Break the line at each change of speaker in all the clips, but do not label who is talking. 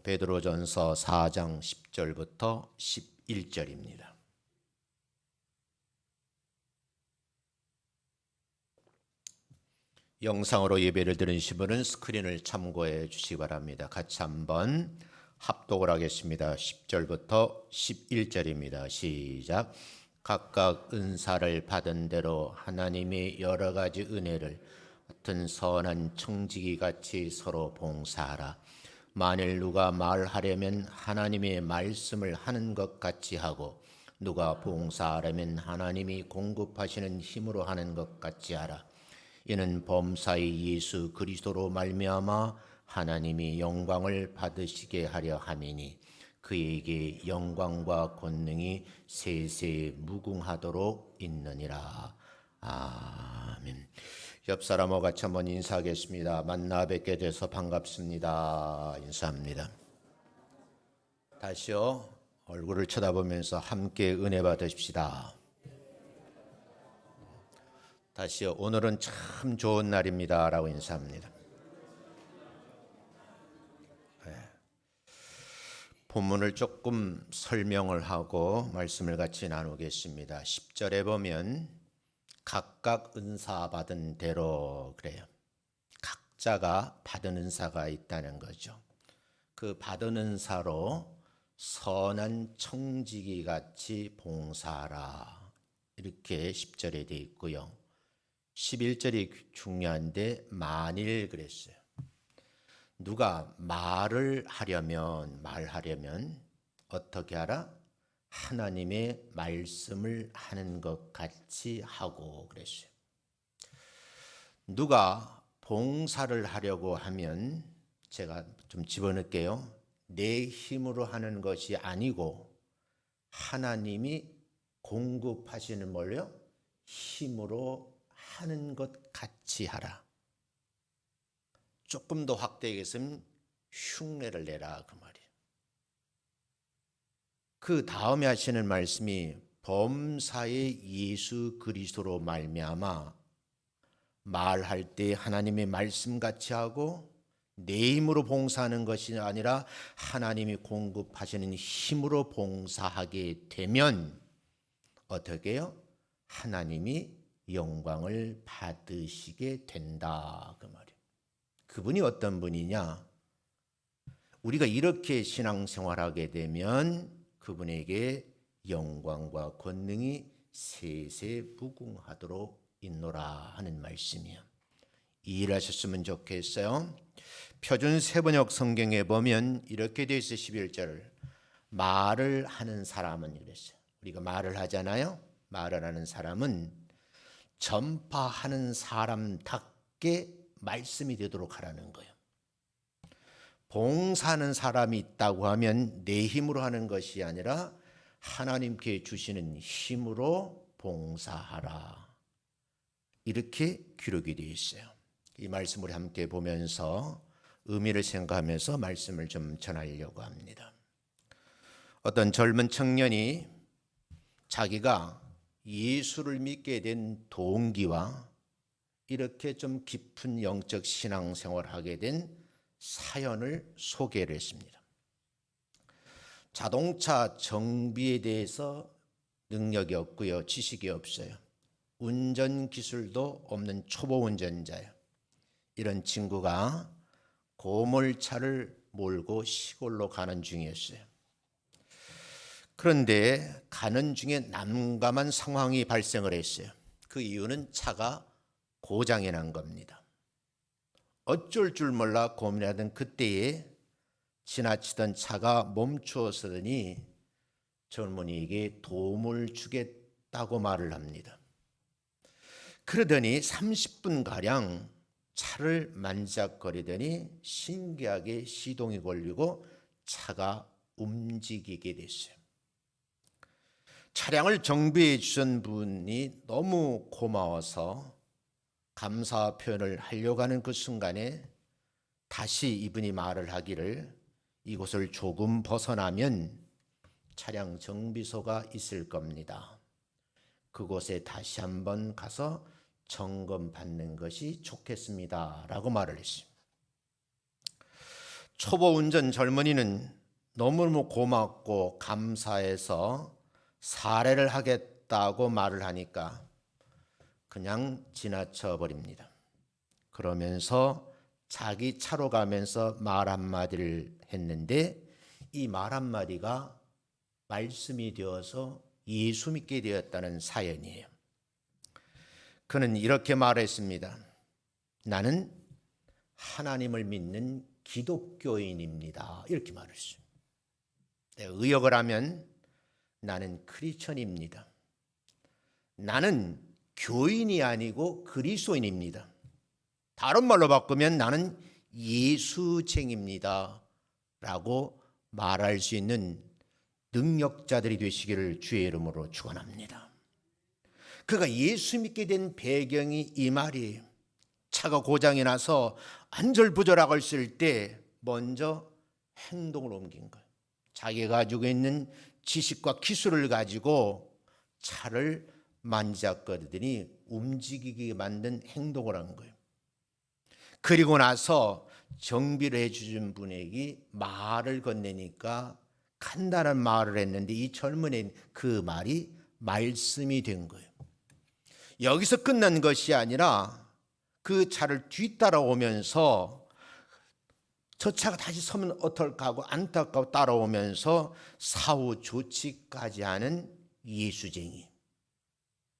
베드로전서 4장 10절부터 11절입니다. 영상으로 예배를 드리신 분은 스크린을 참고해 주시기 바랍니다. 같이 한번 합독을 하겠습니다. 10절부터 11절입니다. 시작. 각각 은사를 받은 대로 하나님의 여러 가지 은혜를 같은 선한 청지기 같이 서로 봉사하라. 만일 누가 말하려면 하나님의 말씀을 하는 것 같이 하고 누가 봉사하려면 하나님이 공급하시는 힘으로 하는 것 같이 하라. 이는 범사의 예수 그리스도로 말미암아 하나님이 영광을 받으시게 하려 함이니 그에게 영광과 권능이 세세 무궁하도록 있느니라. 아멘. 옆 사람과 같이 한번 인사하겠습니다. 만나 뵙게 돼서 반갑습니다. 인사합니다. 다시요. 얼굴을 쳐다보면서 함께 은혜 받으십시다. 다시요. 오늘은 참 좋은 날입니다. 라고 인사합니다. 본문을 조금 설명을 하고 말씀을 같이 나누겠습니다. 10절에 보면 각각 은사 받은 대로 그래요. 각자가 받은 은사가 있다는 거죠. 그 받은 은사로 선한 청지기 같이 봉사하라. 이렇게 10절에 되어 있고요. 11절이 중요한데 만일 그랬어요. 누가 말하려면 어떻게 하라? 하나님의 말씀을 하는 것 같이 하고 그랬어요. 누가 봉사를 하려고 하면 제가 좀 집어넣을게요. 내 힘으로 하는 것이 아니고 하나님이 공급하시는 뭘요? 힘으로 하는 것 같이 하라. 조금 더 확대하겠으면 흉내를 내라 그 말이에요. 그 다음에 하시는 말씀이 범사의 예수 그리스도로 말미암아 말할 때 하나님의 말씀같이 하고 내 힘으로 봉사하는 것이 아니라 하나님이 공급하시는 힘으로 봉사하게 되면 어떻게 해요? 하나님이 영광을 받으시게 된다 그 말이에요. 그분이 어떤 분이냐? 우리가 이렇게 신앙생활하게 되면 그분에게 영광과 권능이 세세 무궁하도록 있노라 하는 말씀이에요. 이해하셨으면 좋겠어요. 표준 세번역 성경에 보면 이렇게 되어 있어요. 11절 말을 하는 사람은 이랬어요. 우리가 말을 하잖아요. 말을 하는 사람은 전파하는 사람답게 말씀이 되도록 하라는 거예요. 봉사하는 사람이 있다고 하면 내 힘으로 하는 것이 아니라 하나님께 주시는 힘으로 봉사하라. 이렇게 기록이 되어 있어요. 이 말씀을 함께 보면서 의미를 생각하면서 말씀을 좀 전하려고 합니다. 어떤 젊은 청년이 자기가 예수를 믿게 된 동기와 이렇게 좀 깊은 영적 신앙생활을 하게 된 사연을 소개를 했습니다. 자동차 정비에 대해서 능력이 없고요. 지식이 없어요. 운전 기술도 없는 초보 운전자예요. 이런 친구가 고물차를 몰고 시골로 가는 중이었어요. 그런데 가는 중에 난감한 상황이 발생을 했어요. 그 이유는 차가 고장이 난 겁니다. 어쩔 줄 몰라 고민하던 그때에 지나치던 차가 멈추었으니 젊은이에게 도움을 주겠다고 말을 합니다. 그러더니 30분가량 차를 만작거리더니 신기하게 시동이 걸리고 차가 움직이게 됐어요. 차량을 정비해 주신 분이 너무 고마워서 감사 표현을 하려고 하는 그 순간에 다시 이분이 말을 하기를 이곳을 조금 벗어나면 차량 정비소가 있을 겁니다. 그곳에 다시 한번 가서 점검받는 것이 좋겠습니다. 라고 말을 했습니다. 초보 운전 젊은이는 너무너무 고맙고 감사해서 사례를 하겠다고 말을 하니까 그냥 지나쳐 버립니다. 그러면서 자기 차로 가면서 말 한마디를 했는데 이 말 한마디가 말씀이 되어서 예수 믿게 되었다는 사연이에요. 그는 이렇게 말했습니다. 나는 하나님을 믿는 기독교인입니다. 이렇게 말했어요. 의역을 하면 나는 크리스천입니다. 나는 교인이 아니고 그리스도인입니다. 다른 말로 바꾸면 나는 예수쟁입니다 라고 말할 수 있는 능력자들이 되시기를 주의 이름으로 축원합니다. 그가 예수 믿게 된 배경이 이 말이에요. 차가 고장이 나서 안절부절하고 있을 때 먼저 행동을 옮긴 거예요. 자기가 가지고 있는 지식과 기술을 가지고 차를 만지작거리더니 움직이게 만든 행동을 한 거예요. 그리고 나서 정비를 해주신 분에게 말을 건네니까 간단한 말을 했는데 이 젊은이는 그 말이 말씀이 된 거예요. 여기서 끝난 것이 아니라 그 차를 뒤따라오면서 저 차가 다시 서면 어떨까 하고 안타까워 따라오면서 사후 조치까지 하는 예수쟁이.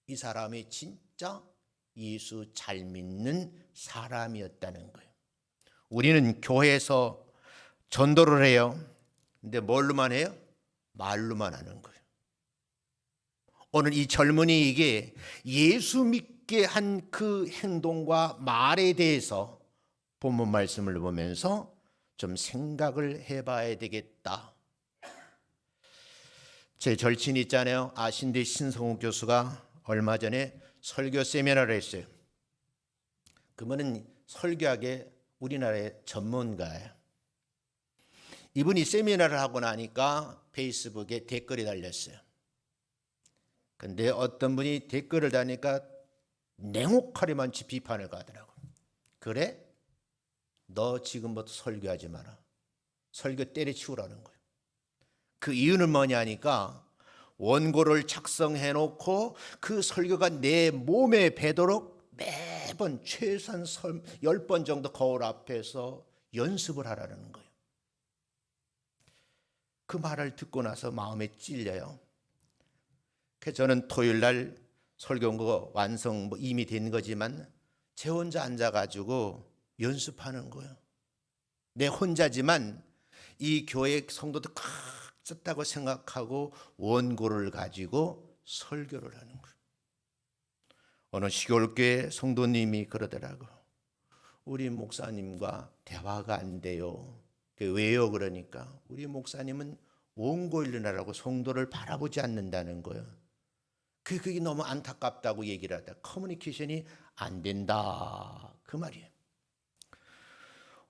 이 사람이 진짜 예수 잘 믿는 사람이었다는 거예요. 우리는 교회에서 전도를 해요. 근데 뭘로만 해요? 말로만 하는 거예요. 오늘 이 젊은이에게 예수 믿게 한 그 행동과 말에 대해서 본문 말씀을 보면서 좀 생각을 해봐야 되겠다. 제 절친이 있잖아요. 아신대 신성욱 교수가 얼마 전에 설교 세미나를 했어요. 그분은 설교학의 우리나라의 전문가예요. 이분이 세미나를 하고 나니까 페이스북에 댓글이 달렸어요. 근데 어떤 분이 댓글을 다니까 냉혹하리만 비판을 가더라고요. 그래? 너 지금부터 설교하지 마라. 설교 때려치우라는 거예요. 그 이유는 뭐냐 하니까 원고를 작성해 놓고 그 설교가 내 몸에 배도록 매번 최소한 10번 정도 거울 앞에서 연습을 하라는 거예요. 그 말을 듣고 나서 마음에 찔려요. 그래서 저는 토요일 날 설교가 완성 이미 된 거지만 제 혼자 앉아가지고 연습하는 거예요. 내 혼자지만 이 교회 성도들 꽉 찼다고 생각하고 원고를 가지고 설교를 하는 거예요. 어느 시골교회 성도님이 그러더라고요. 우리 목사님과 대화가 안 돼요. 왜요? 그러니까 우리 목사님은 원고 일어나라고 성도를 바라보지 않는다는 거예요. 그게 너무 안타깝다고 얘기를 하다. 커뮤니케이션이 안 된다. 그 말이에요.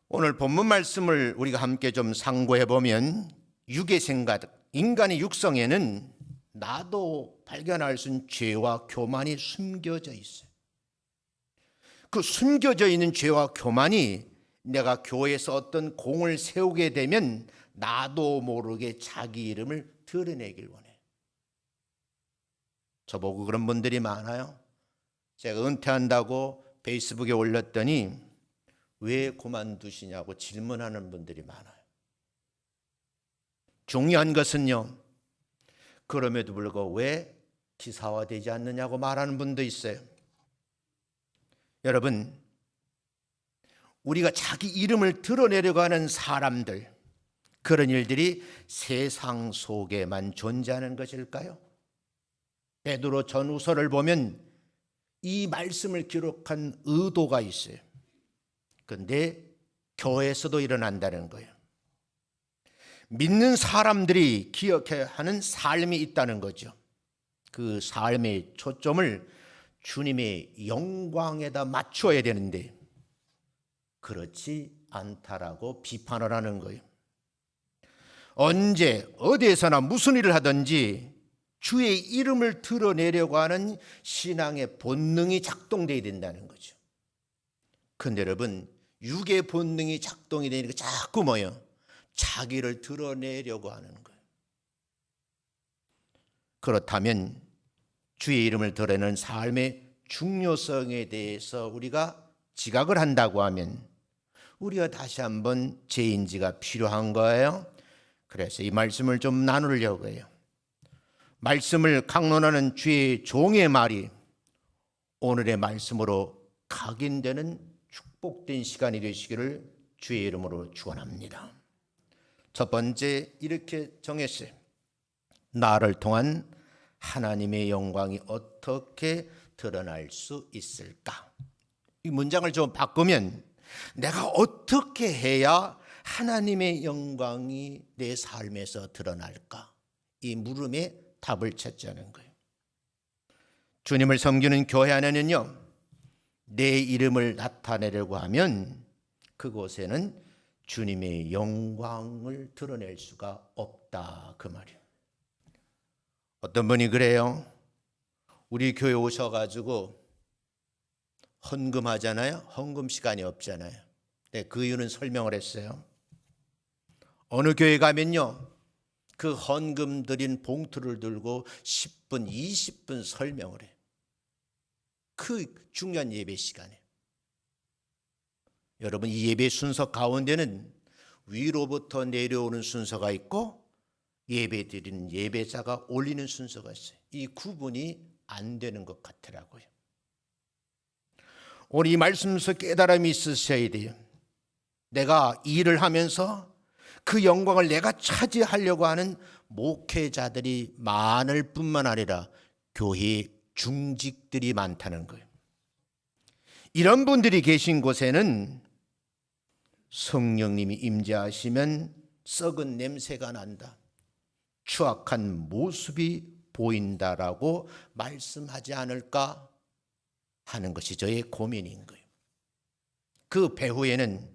오늘 본문 말씀을 우리가 함께 좀 상고해 보면 육의 생각, 인간의 육성에는 나도 발견할 수 있는 죄와 교만이 숨겨져 있어요. 그 숨겨져 있는 죄와 교만이 내가 교회에서 어떤 공을 세우게 되면 나도 모르게 자기 이름을 드러내길 원해요. 저보고 그런 분들이 많아요. 제가 은퇴한다고 페이스북에 올렸더니 왜 그만두시냐고 질문하는 분들이 많아요. 중요한 것은요, 그럼에도 불구하고 왜 기사화되지 않느냐고 말하는 분도 있어요. 여러분, 우리가 자기 이름을 드러내려고 하는 사람들, 그런 일들이 세상 속에만 존재하는 것일까요? 베드로 전후서를 보면 이 말씀을 기록한 의도가 있어요. 그런데 교회에서도 일어난다는 거예요. 믿는 사람들이 기억해야 하는 삶이 있다는 거죠. 그 삶의 초점을 주님의 영광에다 맞춰야 되는데 그렇지 않다라고 비판을 하는 거예요. 언제 어디에서나 무슨 일을 하든지 주의 이름을 드러내려고 하는 신앙의 본능이 작동돼야 된다는 거죠. 그런데 여러분, 육의 본능이 작동이 되니까 자꾸 뭐예요? 자기를 드러내려고 하는 거예요. 그렇다면 주의 이름을 드러내는 삶의 중요성에 대해서 우리가 지각을 한다고 하면 우리가 다시 한번 재인지가 필요한 거예요. 그래서 이 말씀을 좀 나누려고 해요. 말씀을 강론하는 주의 종의 말이 오늘의 말씀으로 각인되는 축복된 시간이 되시기를 주의 이름으로 축원합니다. 첫 번째 이렇게 정했어요. 나를 통한 하나님의 영광이 어떻게 드러날 수 있을까? 이 문장을 좀 바꾸면 내가 어떻게 해야 하나님의 영광이 내 삶에서 드러날까? 이 물음에 답을 찾자는 거예요. 주님을 섬기는 교회 안에는요, 내 이름을 나타내려고 하면 그곳에는 주님의 영광을 드러낼 수가 없다, 그 말이에요. 어떤 분이 그래요. 우리 교회 오셔가지고 헌금하잖아요. 헌금 시간이 없잖아요. 네, 그 이유는 설명을 했어요. 어느 교회 가면요, 그 헌금 드린 봉투를 들고 10분, 20분 설명을 해요. 그 중요한 예배 시간에. 여러분, 이 예배 순서 가운데는 위로부터 내려오는 순서가 있고 예배 드리는 예배자가 올리는 순서가 있어요. 이 구분이 안 되는 것 같더라고요. 오늘 이 말씀에서 깨달음이 있으셔야 돼요. 내가 일을 하면서 그 영광을 내가 차지하려고 하는 목회자들이 많을 뿐만 아니라 교회 중직들이 많다는 거예요. 이런 분들이 계신 곳에는 성령님이 임재하시면 썩은 냄새가 난다, 추악한 모습이 보인다라고 말씀하지 않을까 하는 것이 저의 고민인 거예요. 그 배후에는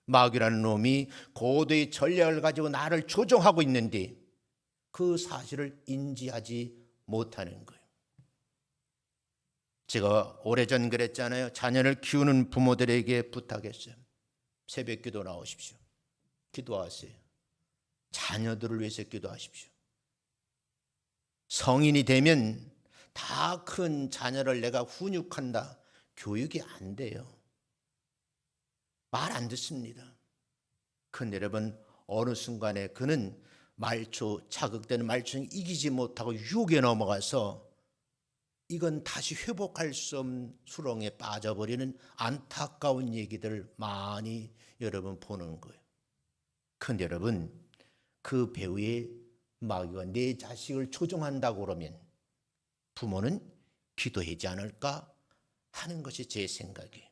마귀라는 놈이 고도의 전략을 가지고 나를 조종하고 있는데 그 사실을 인지하지 못하는 거예요. 제가 오래전 그랬잖아요. 자녀를 키우는 부모들에게 부탁했어요. 새벽 기도 나오십시오. 기도하세요. 자녀들을 위해서 기도하십시오. 성인이 되면 다 큰 자녀를 내가 훈육한다. 교육이 안 돼요. 말 안 듣습니다. 그런데 여러분, 어느 순간에 그는 자극되는 말초는 이기지 못하고 유혹에 넘어가서 이건 다시 회복할 수 없는 수렁에 빠져버리는 안타까운 얘기들 많이 여러분 보는 거예요. 그런데 여러분, 그 배후에 마귀가 내 자식을 조종한다고 그러면 부모는 기도하지 않을까 하는 것이 제 생각이에요.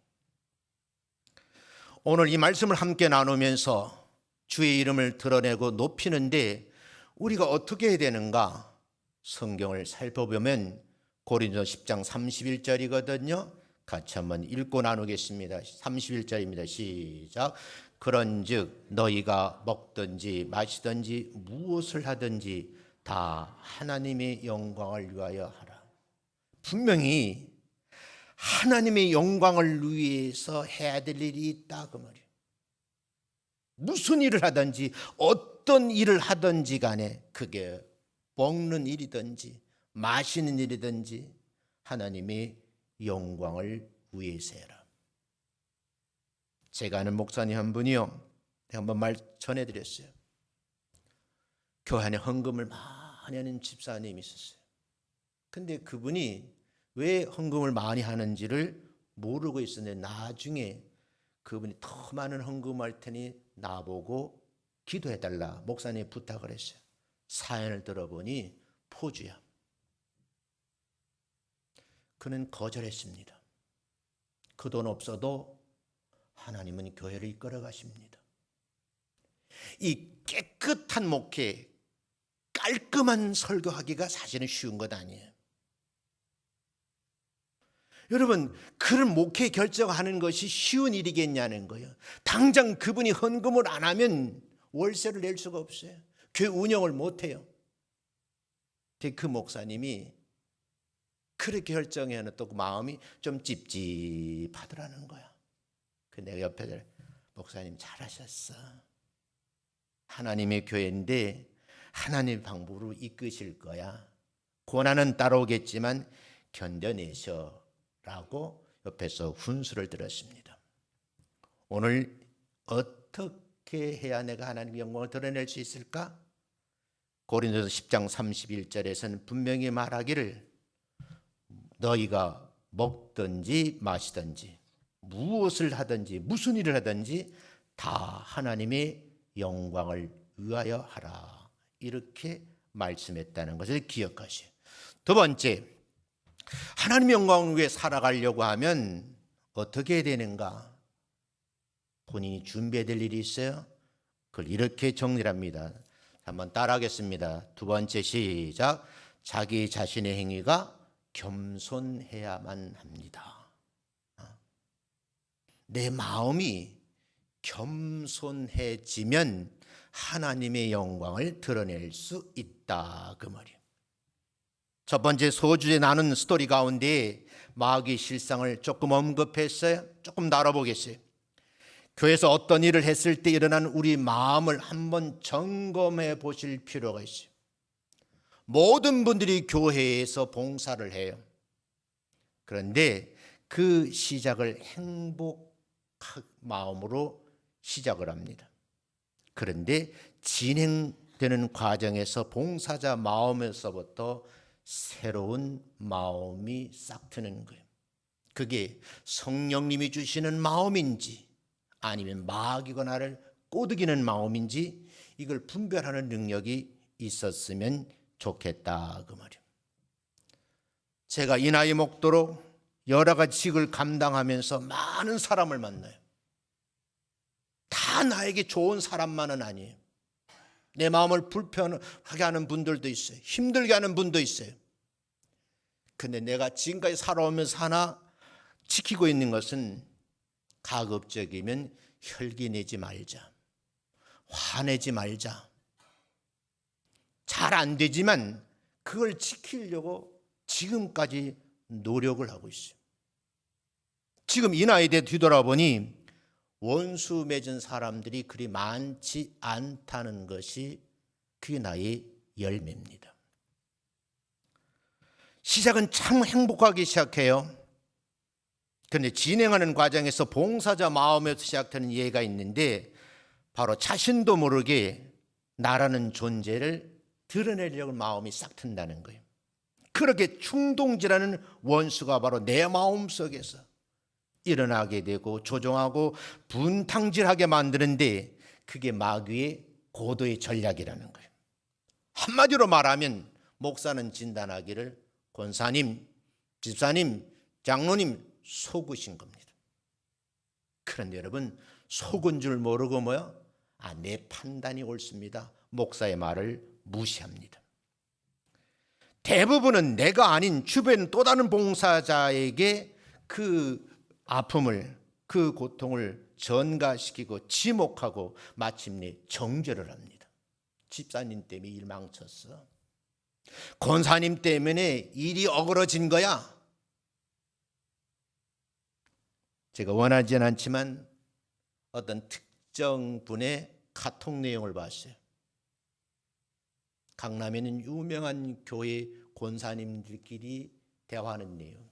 오늘 이 말씀을 함께 나누면서 주의 이름을 드러내고 높이는데 우리가 어떻게 해야 되는가? 성경을 살펴보면 고린도 10장 31절이거든요. 같이 한번 읽고 나누겠습니다. 31절입니다. 시작. 그런즉 너희가 먹든지 마시든지 무엇을 하든지 다 하나님의 영광을 위하여 하라. 분명히 하나님의 영광을 위해서 해야 될 일이 있다, 그 말이에요. 무슨 일을 하든지 어떤 일을 하든지 간에 그게 먹는 일이든지 마시는 일이든지 하나님의 영광을 위해서 해라. 제가 아는 목사님 한 분이요, 한번 말 전해드렸어요. 교회 안에 헌금을 많이 하는 집사님이 있었어요. 근데 그분이 왜 헌금을 많이 하는지를 모르고 있었는데 나중에 그분이 더 많은 헌금할 테니 나보고 기도해달라 목사님이 부탁을 했어요. 사연을 들어보니 포주야. 그는 거절했습니다. 그 돈 없어도 하나님은 교회를 이끌어 가십니다. 이 깨끗한 목회, 깔끔한 설교하기가 사실은 쉬운 것 아니에요. 여러분, 그런 목회 결정하는 것이 쉬운 일이겠냐는 거예요. 당장 그분이 헌금을 안 하면 월세를 낼 수가 없어요. 교회 운영을 못 해요. 그 목사님이 그렇게 결정해는 또 마음이 좀 찝찝하더라는 거야. 그 내가 옆에 목사님 잘하셨어. 하나님의 교회인데 하나님의 방법으로 이끄실 거야. 고난은 따라오겠지만 견뎌내셔라고 옆에서 훈수를 들었습니다. 오늘 어떻게 해야 내가 하나님의 영광을 드러낼 수 있을까? 고린도서 10장 31절에서는 분명히 말하기를 너희가 먹든지 마시든지 무엇을 하든지 무슨 일을 하든지 다 하나님의 영광을 위하여 하라. 이렇게 말씀했다는 것을 기억하시오. 두 번째, 하나님의 영광을 위해 살아가려고 하면 어떻게 해야 되는가? 본인이 준비해야 될 일이 있어요. 그걸 이렇게 정리합니다. 한번 따라하겠습니다. 두 번째 시작. 자기 자신의 행위가 겸손해야만 합니다. 내 마음이 겸손해지면 하나님의 영광을 드러낼 수 있다 그 말이에요. 첫 번째 소주제 나눈 스토리 가운데 마귀의 실상을 조금 언급했어요. 조금 나눠보겠어요. 교회에서 어떤 일을 했을 때 일어난 우리 마음을 한번 점검해 보실 필요가 있어요. 모든 분들이 교회에서 봉사를 해요. 그런데 그 시작을 행복 마음으로 시작을 합니다. 그런데 진행되는 과정에서 봉사자 마음에서부터 새로운 마음이 싹 트는 거예요. 그게 성령님이 주시는 마음인지 아니면 마귀가 나를 꼬드기는 마음인지 이걸 분별하는 능력이 있었으면 좋겠다 그 말이에요. 제가 이 나이 먹도록 여러 가지 직을 감당하면서 많은 사람을 만나요. 다 나에게 좋은 사람만은 아니에요. 내 마음을 불편하게 하는 분들도 있어요. 힘들게 하는 분도 있어요. 근데 내가 지금까지 살아오면서 하나 지키고 있는 것은 가급적이면 혈기 내지 말자. 화내지 말자. 잘 안 되지만 그걸 지키려고 지금까지 노력을 하고 있어요. 지금 이 나이에 뒤돌아보니 원수 맺은 사람들이 그리 많지 않다는 것이 그 나이의 열매입니다. 시작은 참 행복하게 시작해요. 그런데 진행하는 과정에서 봉사자 마음에서 시작되는 예가 있는데 바로 자신도 모르게 나라는 존재를 드러내려고 마음이 싹 튼다는 거예요. 그렇게 충동질하는 원수가 바로 내 마음속에서 일어나게 되고 조종하고 분탕질하게 만드는데 그게 마귀의 고도의 전략이라는 거예요. 한마디로 말하면 목사는 진단하기를 권사님, 집사님, 장로님 속으신 겁니다. 그런데 여러분 속은 줄 모르고 뭐요? 내 판단이 옳습니다. 목사의 말을 무시합니다. 대부분은 내가 아닌 주변 또 다른 봉사자에게 그 아픔을 그 고통을 전가시키고 지목하고 마침내 정죄를 합니다. 집사님 때문에 일 망쳤어. 권사님 때문에 일이 어그러진 거야. 제가 원하지는 않지만 어떤 특정 분의 카톡 내용을 봤어요. 강남에는 유명한 교회 권사님들끼리 대화하는 내용.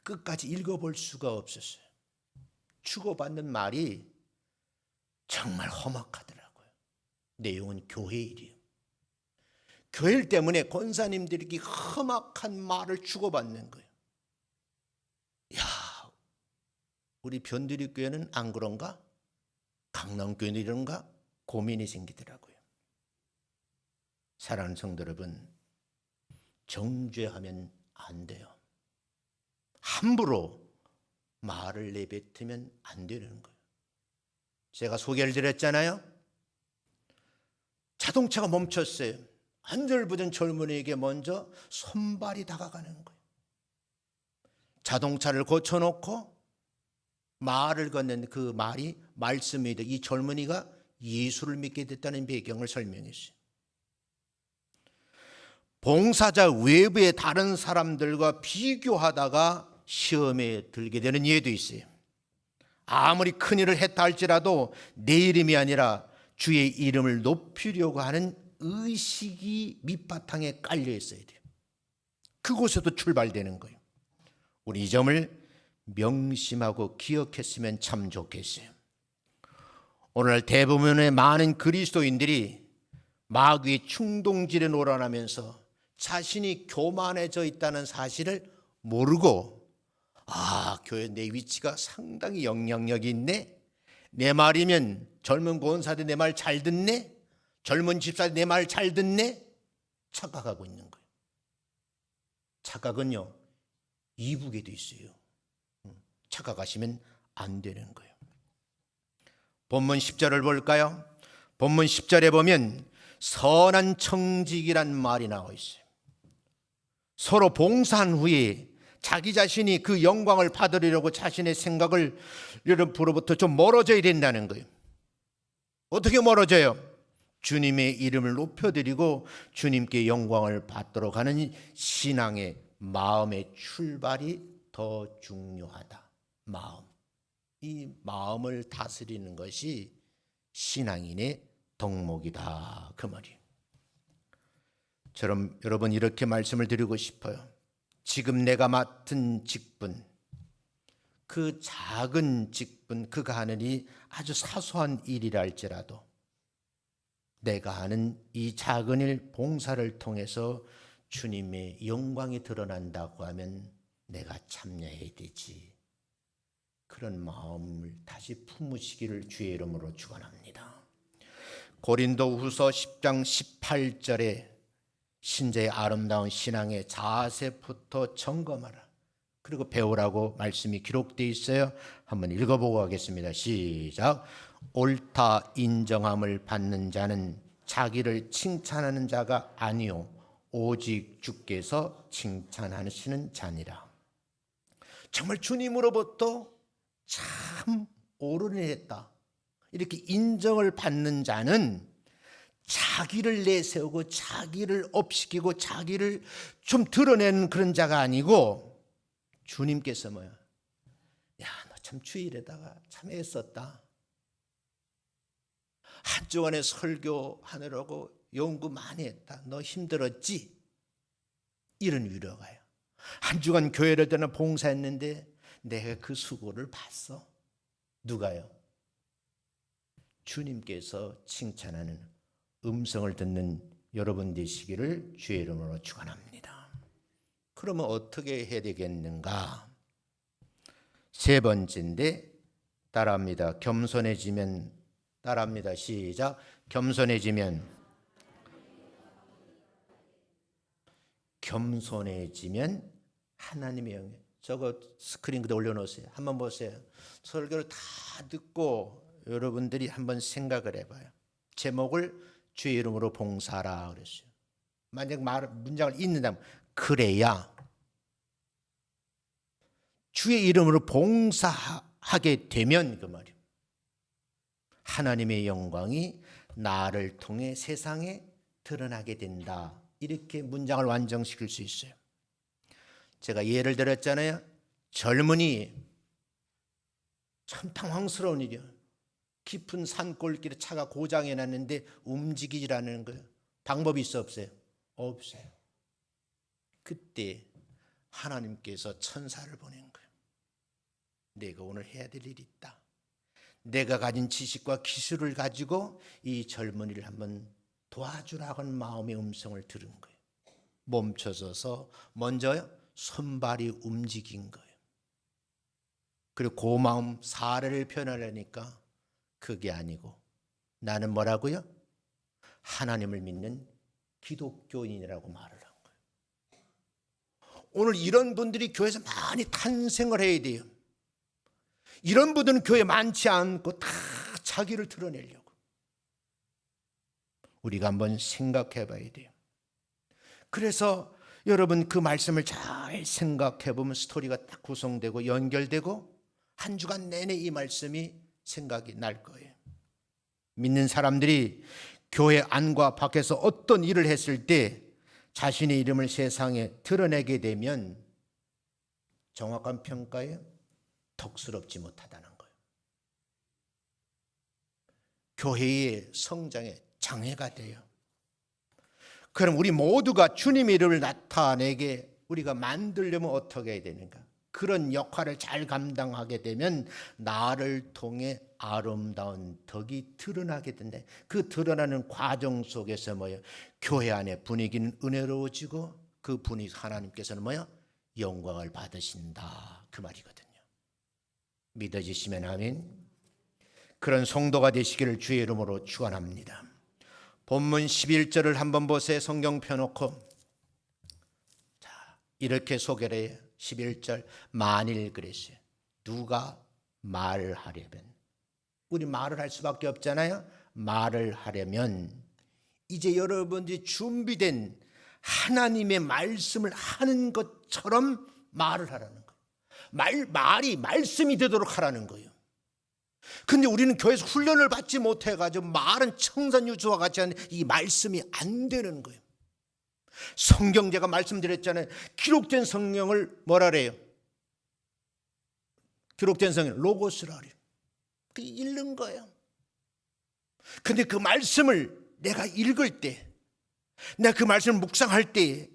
끝까지 읽어볼 수가 없었어요. 주고받는 말이 정말 험악하더라고요. 내용은 교회 일이에요. 교회 일 때문에 권사님들이 험악한 말을 주고받는 거예요. 야, 우리 변두리 교회는 안 그런가? 강남교회는 이런가? 고민이 생기더라고요. 사랑하는 성도 여러분, 정죄하면 안 돼요. 함부로 말을 내뱉으면 안 되는 거예요. 제가 소개를 드렸잖아요. 자동차가 멈췄어요. 안절부절 젊은이에게 먼저 손발이 다가가는 거예요. 자동차를 고쳐놓고 말을 건넨 그 말이 말씀이다. 이 젊은이가 예수를 믿게 됐다는 배경을 설명했어요. 봉사자 외부의 다른 사람들과 비교하다가 시험에 들게 되는 예도 있어요. 아무리 큰일을 했다 할지라도 내 이름이 아니라 주의 이름을 높이려고 하는 의식이 밑바탕에 깔려 있어야 돼요. 그곳에도 출발되는 거예요. 우리 이 점을 명심하고 기억했으면 참 좋겠어요. 오늘날 대부분의 많은 그리스도인들이 마귀의 충동질에 놀아나면서 자신이 교만해져 있다는 사실을 모르고, 교회 내 위치가 상당히 영향력이 있네, 내 말이면 젊은 권사들 내 말 잘 듣네, 젊은 집사들 내 말 잘 듣네, 착각하고 있는 거예요. 착각은요, 이북에도 있어요. 착각하시면 안 되는 거예요. 본문 10절을 볼까요? 본문 10절에 보면 선한 청직이란 말이 나와 있어요. 서로 봉사한 후에 자기 자신이 그 영광을 받으려고 자신의 생각을 여러분으로부터 좀 멀어져야 된다는 거예요. 어떻게 멀어져요? 주님의 이름을 높여드리고 주님께 영광을 받도록 하는 신앙의 마음의 출발이 더 중요하다. 마음. 이 마음을 다스리는 것이 신앙인의 덕목이다. 그 말이에요. 저는 여러분 이렇게 말씀을 드리고 싶어요. 지금 내가 맡은 직분, 그 작은 직분, 그가 하는 이 아주 사소한 일이라 할지라도 내가 하는 이 작은 일, 봉사를 통해서 주님의 영광이 드러난다고 하면 내가 참여해야 되지. 그런 마음을 다시 품으시기를 주의 이름으로 축원합니다. 고린도후서 10장 18절에 신자의 아름다운 신앙의 자세부터 점검하라. 그리고 배우라고 말씀이 기록되어 있어요. 한번 읽어보고 하겠습니다. 시작. 옳다 인정함을 받는 자는 자기를 칭찬하는 자가 아니요 오직 주께서 칭찬하시는 자니라. 정말 주님으로부터 참 옳은 일 했다, 이렇게 인정을 받는 자는 자기를 내세우고 자기를 업시키고 자기를 좀 드러내는 그런 자가 아니고, 주님께서 뭐야, 야, 너 참 주일에다가 참 애썼다, 한 주간에 설교하느라고 연구 많이 했다, 너 힘들었지? 이런 위로가요. 한 주간 교회를 떠나 봉사했는데 내가 그 수고를 봤어. 누가요? 주님께서 칭찬하는 음성을 듣는 여러분 되시기를 주의 이름으로 축원합니다. 그러면 어떻게 해야 되겠는가? 세 번째인데 따라합니다. 겸손해지면, 따라합니다. 시작. 겸손해지면 하나님의 영광. 저거 스크린 그대로 올려놓으세요. 한번 보세요. 설교를 다 듣고 여러분들이 한번 생각을 해봐요. 제목을 주의 이름으로 봉사하라 그랬어요. 만약 문장을 읽는다면 그래야 주의 이름으로 봉사하게 되면 그 말이에요. 하나님의 영광이 나를 통해 세상에 드러나게 된다. 이렇게 문장을 완성시킬 수 있어요. 제가 예를 들었잖아요. 젊은이, 참 당황스러운 일이에요. 깊은 산골길에 차가 고장해 놨는데 움직이지라는 거예요. 방법이 있어 없어요? 없어요. 그때 하나님께서 천사를 보낸 거예요. 내가 오늘 해야 될 일이 있다. 내가 가진 지식과 기술을 가지고 이 젊은이를 한번 도와주라고 하는 마음의 음성을 들은 거예요. 멈춰서서 먼저요, 손발이 움직인 거예요. 그리고 고마움, 사례를 표현하려니까 그게 아니고 나는 뭐라고요? 하나님을 믿는 기독교인이라고 말을 한 거예요. 오늘 이런 분들이 교회에서 많이 탄생을 해야 돼요. 이런 분들은 교회 많지 않고 다 자기를 드러내려고. 우리가 한번 생각해 봐야 돼요. 그래서 여러분 그 말씀을 잘 생각해 보면 스토리가 딱 구성되고 연결되고 한 주간 내내 이 말씀이 생각이 날 거예요. 믿는 사람들이 교회 안과 밖에서 어떤 일을 했을 때 자신의 이름을 세상에 드러내게 되면 정확한 평가에 덕스럽지 못하다는 거예요. 교회의 성장에 장애가 돼요. 그럼 우리 모두가 주님의 이름을 나타내게 우리가 만들려면 어떻게 해야 되는가? 그런 역할을 잘 감당하게 되면 나를 통해 아름다운 덕이 드러나게 된다. 그 드러나는 과정 속에서 뭐예요? 교회 안의 분위기는 은혜로워지고 그 분위기 하나님께서는 뭐예요? 영광을 받으신다. 그 말이거든요. 믿어지시면 아멘. 그런 성도가 되시기를 주의 이름으로 축원합니다. 본문 11절을 한번 보세요. 성경 펴놓고. 자, 이렇게 소개를 해요. 11절 만일 그랬어요. 누가 말을 하려면, 우리 말을 할 수밖에 없잖아요. 말을 하려면 이제 여러분들이 준비된 하나님의 말씀을 하는 것처럼 말을 하라는 거예요. 말이 말씀이 되도록 하라는 거예요. 근데 우리는 교회에서 훈련을 받지 못해가지고 말은 청산유수와 같이 하는데 이 말씀이 안 되는 거예요. 성경 제가 말씀드렸잖아요. 기록된 성경을 뭐라 그래요? 기록된 성경 로고스라 그래요. 그 읽는 거예요. 근데 그 말씀을 내가 읽을 때, 내가 그 말씀을 묵상할 때,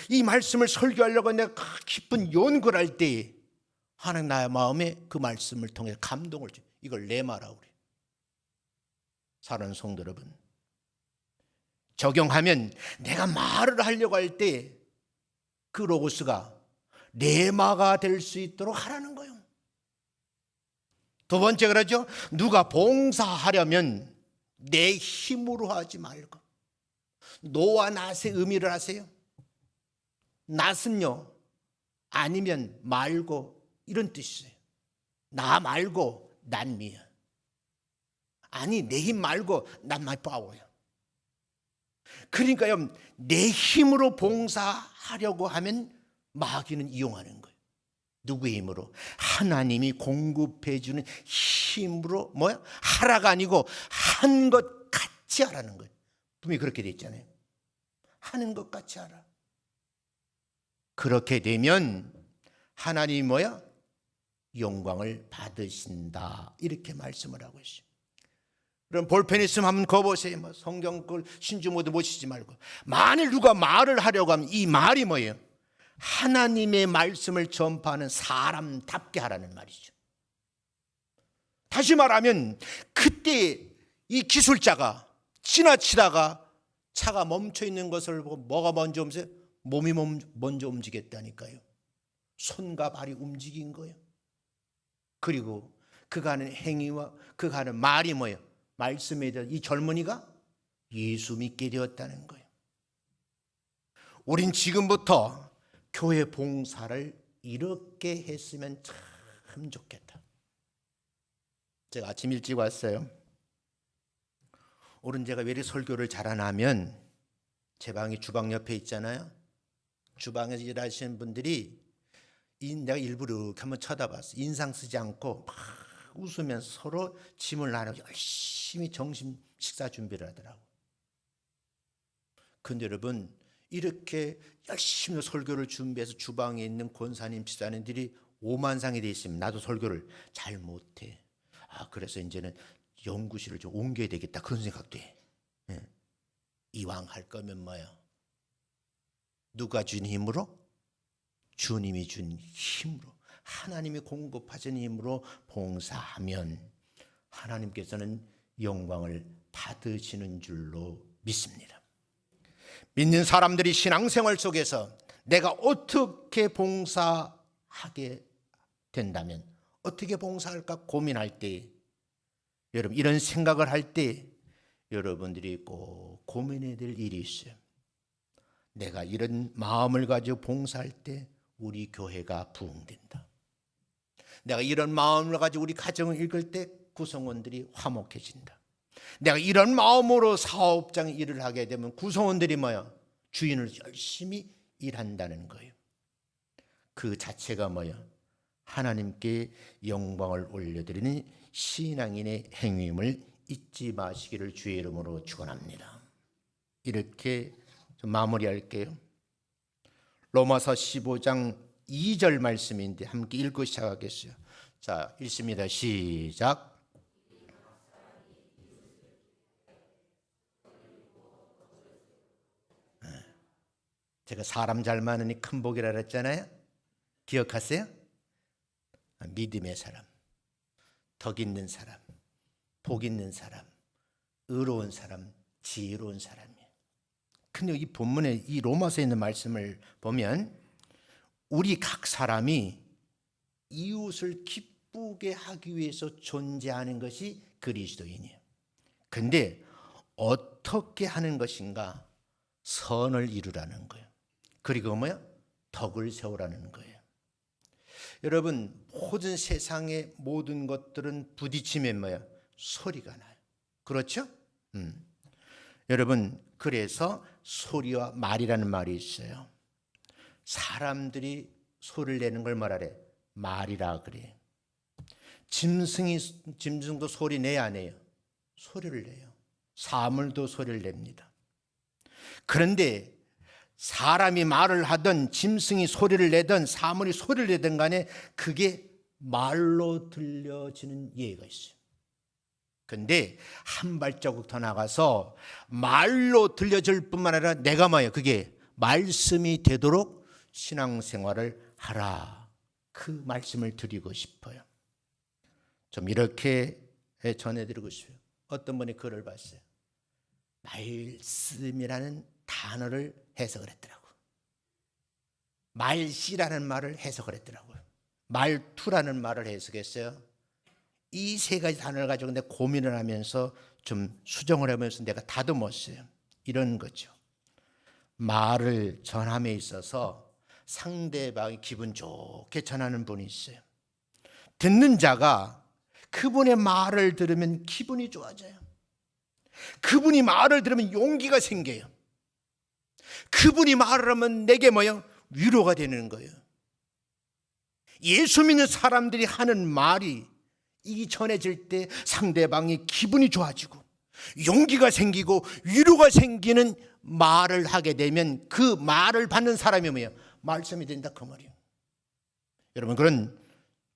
이 말씀을 설교하려고 내가 깊은 연구를 할 때 하나님 나의 마음에 그 말씀을 통해 감동을 줘. 이걸 레마라고 그래요. 사랑하는 성도 여러분, 적용하면 내가 말을 하려고 할 때 그 로고스가 레마가 될 수 있도록 하라는 거예요. 두 번째 그러죠. 누가 봉사하려면 내 힘으로 하지 말고. 노와 낫의 의미를 아세요? 낫은요, 아니면 말고 이런 뜻이에요. 나 말고 난 미야. 아니 내 힘 말고 난 많이 빠워요. 그러니까요, 내 힘으로 봉사하려고 하면 마귀는 이용하는 거예요. 누구의 힘으로? 하나님이 공급해 주는 힘으로 뭐야? 하라가 아니고 한 것 같이 하라는 거예요. 분명히 그렇게 돼 있잖아요. 하는 것 같이 하라. 그렇게 되면 하나님이 뭐야? 영광을 받으신다. 이렇게 말씀을 하고 있어요. 그럼 볼펜 있으면 한번 거보세요. 뭐 성경 걸 신주 모두 모시지 말고. 만일 누가 말을 하려고 하면 이 말이 뭐예요? 하나님의 말씀을 전파하는 사람답게 하라는 말이죠. 다시 말하면 그때 이 기술자가 지나치다가 차가 멈춰 있는 것을 보고 뭐가 먼저 움직여요? 몸이 먼저 움직였다니까요. 손과 발이 움직인 거예요. 그리고 그가 하는 행위와 그가 하는 말이 뭐예요? 말씀에 대해서 이 젊은이가 예수 믿게 되었다는 거예요. 우린 지금부터 교회 봉사를 이렇게 했으면 참 좋겠다. 제가 아침 일찍 왔어요. 오늘 제가 왜 이렇게 설교를 잘하냐면 제 방이 주방 옆에 있잖아요. 주방에서 일하시는 분들이 내가 일부러 이렇게 한번 쳐다봤어요. 인상 쓰지 않고 막 웃으면서 서로 짐을 나누고 열심히 점심 식사 준비를 하더라고. 근데 여러분, 이렇게 열심히 설교를 준비해서 주방에 있는 권사님, 집사님들이 오만상이 돼 있으면 나도 설교를 잘 못해. 그래서 이제는 연구실을 좀 옮겨야 되겠다, 그런 생각도 해. 이왕 할 거면 뭐야? 누가 준 힘으로? 주님이 준 힘으로, 하나님이 공급하신 힘으로 봉사하면 하나님께서는 영광을 받으시는 줄로 믿습니다. 믿는 사람들이 신앙생활 속에서 내가 어떻게 봉사하게 된다면, 어떻게 봉사할까 고민할 때, 여러분 이런 생각을 할 때 여러분들이 꼭 고민해야 될 일이 있어요. 내가 이런 마음을 가지고 봉사할 때 우리 교회가 부흥된다. 내가 이런 마음을 가지고 우리 가정을 읽을 때 구성원들이 화목해진다. 내가 이런 마음으로 사업장 일을 하게 되면 구성원들이 뭐야? 주인을 열심히 일한다는 거예요. 그 자체가 뭐야? 하나님께 영광을 올려드리는 신앙인의 행위임을 잊지 마시기를 주의 이름으로 축원합니다. 이렇게 좀 마무리할게요. 로마서 15장 2절 말씀인데 함께 읽고 시작하겠어요. 자, 읽습니다. 시작. 제가 사람 잘 많으니 큰 복이라 그랬잖아요. 기억하세요? 믿음의 사람, 덕 있는 사람, 복 있는 사람, 의로운 사람, 지혜로운 사람이에요. 근데 이 본문에 이 로마서에 있는 말씀을 보면 우리 각 사람이 이웃을 기쁘게 하기 위해서 존재하는 것이 그리스도인이에요. 근데 어떻게 하는 것인가? 선을 이루라는 거예요. 그리고 뭐야? 덕을 세우라는 거예요. 여러분, 모든 세상의 모든 것들은 부딪히면 뭐야? 소리가 나요. 그렇죠? 여러분, 그래서 소리와 말이라는 말이 있어요. 사람들이 소리를 내는 걸 뭐라래? 말이라 그래. 짐승도 소리 내야 안 해요? 소리를 내요. 사물도 소리를 냅니다. 그런데 사람이 말을 하든 짐승이 소리를 내든 사물이 소리를 내든 간에 그게 말로 들려지는 예가 있어요. 근데 한 발자국 더 나가서 말로 들려질 뿐만 아니라 내가 뭐예요? 그게 말씀이 되도록 신앙생활을 하라. 그 말씀을 드리고 싶어요. 좀 이렇게 전해드리고 싶어요. 어떤 분이 글을 봤어요. 말씀이라는 단어를 해석을 했더라고요. 말씨라는 말을 해석을 했더라고요. 말투라는 말을 해석했어요. 이 세 가지 단어를 가지고 내가 고민을 하면서 좀 수정을 하면서 내가 다듬었어요. 이런 거죠. 말을 전함에 있어서 상대방이 기분 좋게 전하는 분이 있어요. 듣는 자가 그분의 말을 들으면 기분이 좋아져요. 그분이 말을 들으면 용기가 생겨요. 그분이 말을 하면 내게 뭐요? 위로가 되는 거예요. 예수 믿는 사람들이 하는 말이 이 전해질 때 상대방이 기분이 좋아지고 용기가 생기고 위로가 생기는 말을 하게 되면 그 말을 받는 사람이 뭐예요? 말씀이 된다 그 말이에요. 여러분, 그런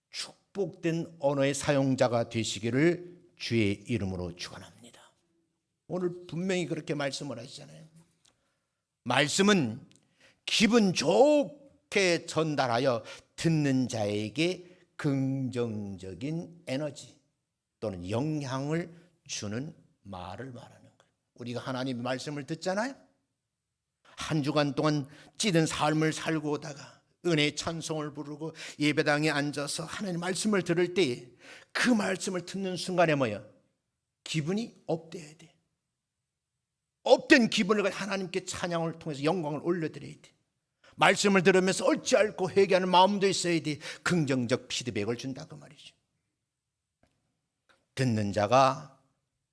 축복된 언어의 사용자가 되시기를 주의 이름으로 축원합니다. 오늘 분명히 그렇게 말씀을 하시잖아요. 말씀은 기분 좋게 전달하여 듣는 자에게 긍정적인 에너지 또는 영향을 주는 말을 말하는 거예요. 우리가 하나님의 말씀을 듣잖아요. 한 주간 동안 찌든 삶을 살고 오다가 은혜의 찬송을 부르고 예배당에 앉아서 하나님의 말씀을 들을 때 그 말씀을 듣는 순간에 뭐예요? 기분이 업돼야 돼. 업된 기분을 가지고 하나님께 찬양을 통해서 영광을 올려드려야 돼. 말씀을 들으면서 옳지 않고 회개하는 마음도 있어야 돼. 긍정적 피드백을 준다 그 말이죠. 듣는 자가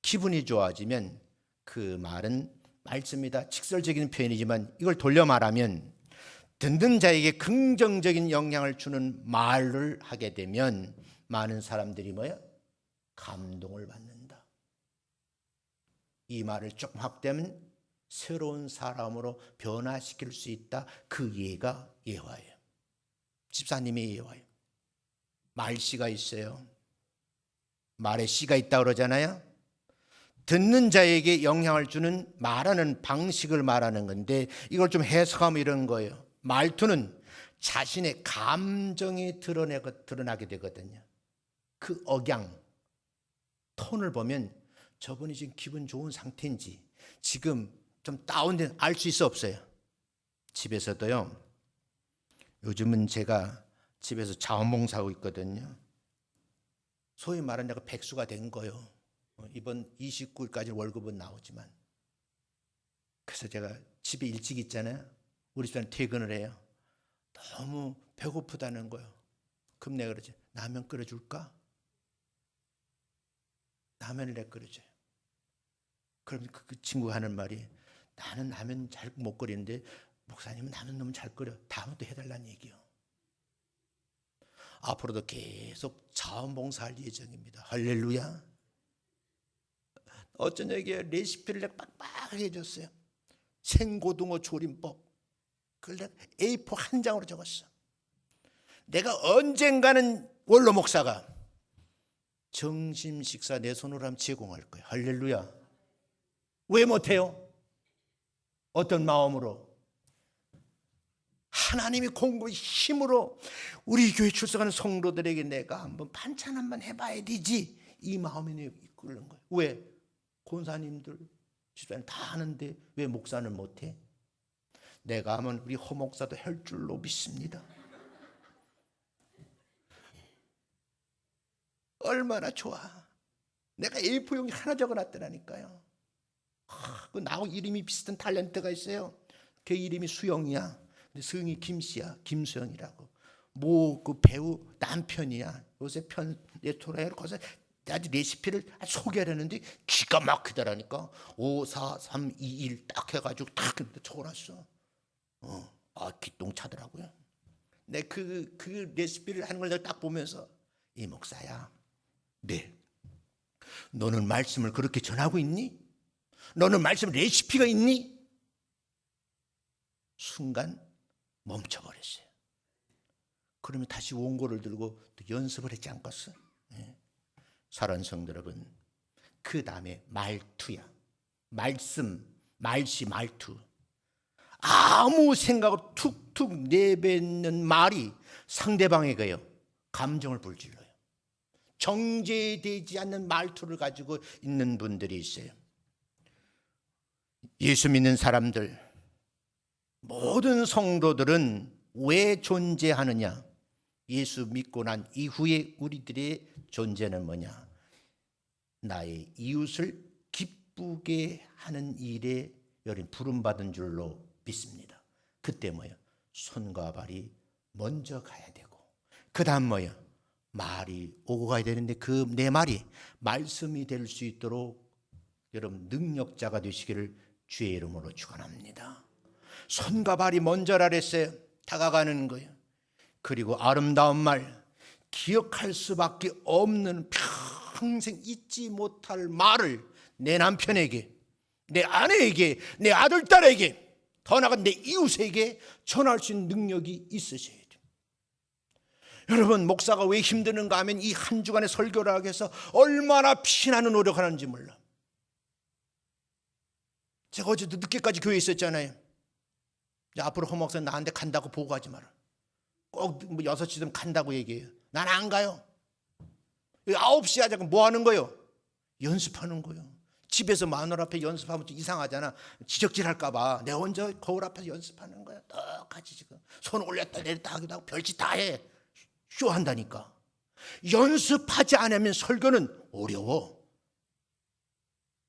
기분이 좋아지면 그 말은 말씀이다. 직설적인 표현이지만 이걸 돌려 말하면 듣는 자에게 긍정적인 영향을 주는 말을 하게 되면 많은 사람들이 뭐야? 감동을 받는다. 이 말을 조금 확대하면 새로운 사람으로 변화시킬 수 있다. 그 예가 예화예요. 집사님의 예화예요. 말씨가 있어요. 말에 씨가 있다고 그러잖아요. 듣는 자에게 영향을 주는 말하는 방식을 말하는 건데 이걸 좀 해석하면 이런 거예요. 말투는 자신의 감정이 드러나게 되거든요. 그 억양, 톤을 보면 저분이 지금 기분 좋은 상태인지 지금 좀 다운된 알 수 있어 없어요? 집에서도요. 요즘은 제가 집에서 자원봉사하고 있거든요. 소위 말하는 내가 백수가 된 거예요. 이번 29일까지 월급은 나오지만. 그래서 제가 집에 일찍 있잖아요. 우리 집사람 퇴근을 해요. 너무 배고프다는 거예요. 그럼 내가 그러지. 라면 끓여줄까? 라면을 내가 끓여줘요. 그럼 그 친구가 하는 말이 나는 라면 잘 못 끓이는데 목사님은 라면 너무 잘 끓여. 다음부터 해달라는 얘기요. 앞으로도 계속 자원봉사할 예정입니다. 할렐루야. 어쩐 얘기에 레시피를 내가 빡빡하게 해줬어요. 생고등어 조림법. 그걸 내가 A4 한 장으로 적었어. 내가 언젠가는 원로 목사가 점심 식사 내 손으로 하면 제공할 거예요. 할렐루야. 왜 못해요? 어떤 마음으로? 하나님이 공급의 힘으로 우리 교회 출석하는 성도들에게 내가 한번 반찬 한번 해봐야 되지, 이 마음이 이끄는 거예요. 왜? 권사님들 집사님 다 하는데 왜 목사는 못해? 내가 하면 우리 허 목사도 할 줄로 믿습니다. 얼마나 좋아. 내가 A4용지 하나 적어놨더라니까요. 그 나하고 이름이 비슷한 탤런트가 있어요. 걔 이름이 수영이야. 근데 수영이 김씨야. 김수영이라고. 뭐 그 배우 남편이야. 요새 편 레토라에 거기서 아주 레시피를 소개하려는데 기가 막히더라니까. 5, 4, 3, 2, 1 딱 해가지고 딱 적어놨어. 기똥차더라고요. 내 그 레시피를 하는 걸 내가 딱 보면서, 이 목사야, 네, 너는 말씀을 그렇게 전하고 있니? 너는 말씀 레시피가 있니? 순간 멈춰버렸어요. 그러면 다시 원고를 들고 또 연습을 했지 않겠어? 사랑하는 성도 여러분, 그 다음에 말투야. 말씀, 말씨, 말투. 아무 생각 없이 툭툭 내뱉는 말이 상대방에게요, 감정을 불질러요. 정제되지 않는 말투를 가지고 있는 분들이 있어요. 예수 믿는 사람들, 모든 성도들은 왜 존재하느냐? 예수 믿고 난 이후에 우리들의 존재는 뭐냐? 나의 이웃을 기쁘게 하는 일에 여러분 부름받은 줄로 믿습니다. 그때 뭐예요? 손과 발이 먼저 가야 되고, 그 다음 뭐예요? 말이 오고 가야 되는데 그 내 말이 말씀이 될 수 있도록 여러분 능력자가 되시기를 주의 이름으로 축원합니다. 손과 발이 먼저라 그랬어요. 다가가는 거예요. 그리고 아름다운 말, 기억할 수밖에 없는 평생 잊지 못할 말을 내 남편에게, 내 아내에게, 내 아들, 딸에게, 더 나아가 내 이웃에게 전할 수 있는 능력이 있으셔야 돼요. 여러분, 목사가 왜 힘드는가 하면 이 한 주간의 설교를 하기 위해서 얼마나 피나는 노력하는지 몰라. 제가 어제도 늦게까지 교회에 있었잖아요. 앞으로 허 목사는 나한테 간다고 보고하지 마라. 꼭 6시 되면 간다고 얘기해요. 난 안 가요. 9시 하자고 뭐 하는 거예요? 연습하는 거예요. 집에서 마누라 앞에 연습하면 좀 이상하잖아. 지적질 할까 봐. 내 혼자 거울 앞에서 연습하는 거야. 똑같이 지금 손 올렸다 내렸다 하기도 하고 별짓 다 해. 쇼한다니까. 연습하지 않으면 설교는 어려워.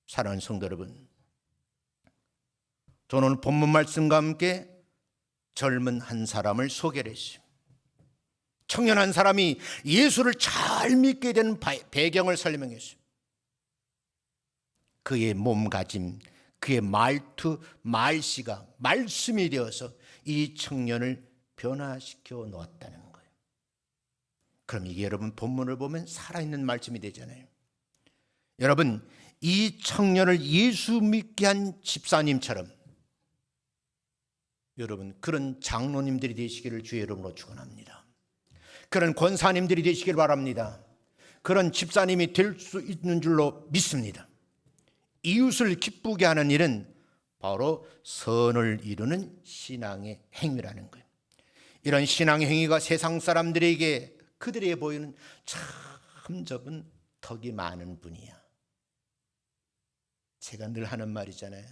사랑하는 성도 여러분, 저는 오늘 본문 말씀과 함께 젊은 한 사람을 소개를 했어요. 청년 한 사람이 예수를 잘 믿게 된 배경을 설명했어요. 그의 몸가짐, 그의 말투, 말씨가 말씀이 되어서 이 청년을 변화시켜 놓았다는 거예요. 그럼 이게 여러분 본문을 보면 살아있는 말씀이 되잖아요. 여러분, 이 청년을 예수 믿게 한 집사님처럼 여러분 그런 장로님들이 되시기를 주의 이름으로 축원합니다. 그런 권사님들이 되시길 바랍니다. 그런 집사님이 될 수 있는 줄로 믿습니다. 이웃을 기쁘게 하는 일은 바로 선을 이루는 신앙의 행위라는 거예요. 이런 신앙의 행위가 세상 사람들에게 그들에게 보이는 참 저분 덕이 많은 분이야. 제가 늘 하는 말이잖아요.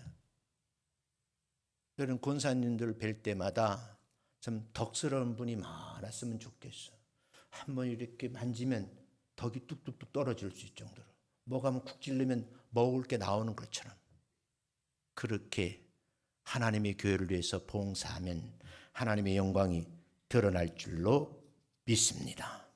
이런 권사님들 뵐 때마다 좀 덕스러운 분이 많았으면 좋겠어. 한번 이렇게 만지면 덕이 뚝뚝뚝 떨어질 수 있을 정도로, 뭐가 하면 쿡 찔르면 먹을 게 나오는 것처럼 그렇게 하나님의 교회를 위해서 봉사하면 하나님의 영광이 드러날 줄로 믿습니다.